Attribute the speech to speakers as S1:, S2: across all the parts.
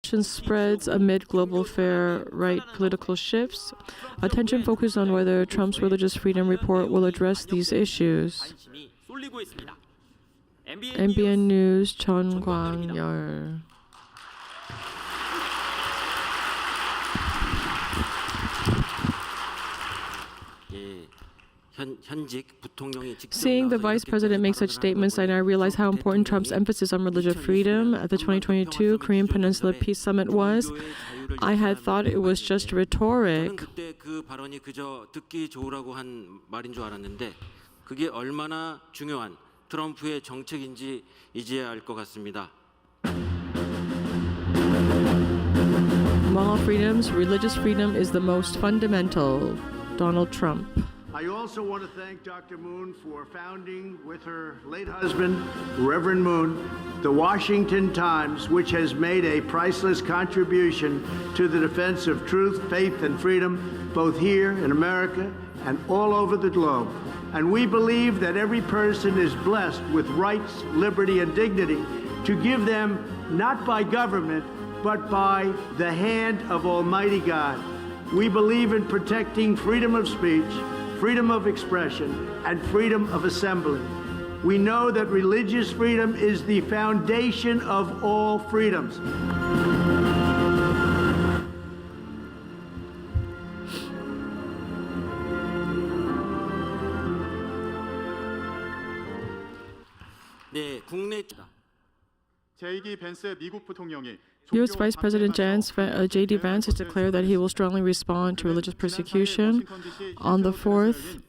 S1: Tension spreads amid global far-right political shifts. Attention focused on whether Trump's religious freedom report will address these issues. MBN News Chun Kwang-yeol. Seeing the Vice President make such statements, I now realize how important Trump's emphasis on religious freedom at the 2022 Korean Peninsula Peace Summit was. I had thought it was just rhetoric. Among all freedoms, religious freedom is the most fundamental. Donald Trump.
S2: I also want to thank Dr. Moon for founding, with her late husband, Reverend Moon, the Washington Times, which has made a priceless contribution to the defense of truth, faith, and freedom, both here in America and all over the globe. And we believe that every person is blessed with rights, liberty, and dignity to give them not by government, but by the hand of Almighty God. We believe in protecting freedom of speech, freedom of expression, and freedom of assembly. We know that religious freedom is the foundation of all freedoms.
S3: 제2기 벤스 미국 부통령이
S1: U.S. Vice President J.D. Vance has declared that he will strongly respond to religious persecution. On the 4th,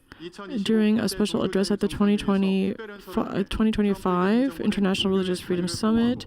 S1: during a special address at the 2025 International Religious Freedom Summit,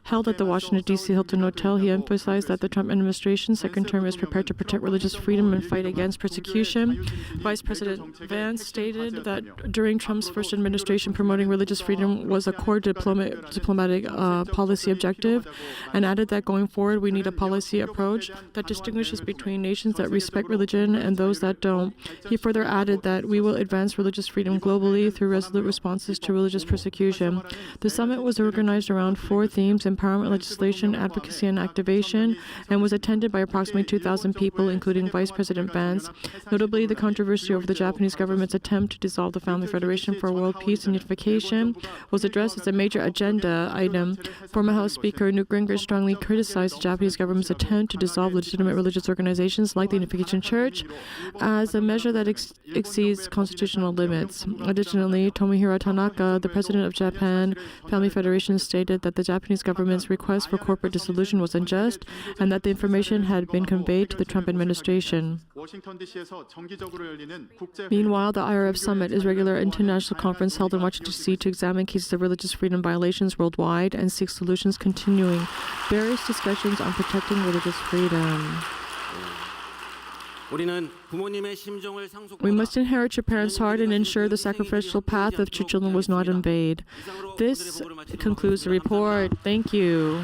S1: held at the Washington, D.C. Hilton Hotel, he emphasized that the Trump administration's second term is prepared to protect religious freedom and fight against persecution. Vice President Vance stated that during Trump's first administration, promoting religious freedom was a core diplomatic policy objective, and added that going forward, we need a policy approach that distinguishes between nations that respect religion and those that don't. He further added that we will advance religious freedom globally through resolute responses to religious persecution. The summit was organized around 4 themes: empowerment, legislation, advocacy, and activation, and was attended by approximately 2,000 people, including Vice President Vance. Notably, the controversy over the Japanese government's attempt to dissolve the Family Federation for World Peace and Unification was addressed as a major agenda item. Former House Speaker Newt Gingrich strongly criticized the Japanese government's attempt to dissolve legitimate religious organizations like the Unification Church as a measure that exceeds constitutional limits. Additionally, Tomohiro Tanaka, the president of Japan Family Federation, stated that the Japanese government's request for corporate dissolution was unjust and that the information had been conveyed to the Trump administration. Meanwhile, the IRF Summit is a regular international conference held in Washington, D.C. to examine cases of religious freedom violations worldwide and seek solutions, continuing various discussions on protecting religious freedom. We must inherit your parents' heart and ensure the sacrificial path of your children was not invaded. This concludes the report. Thank you.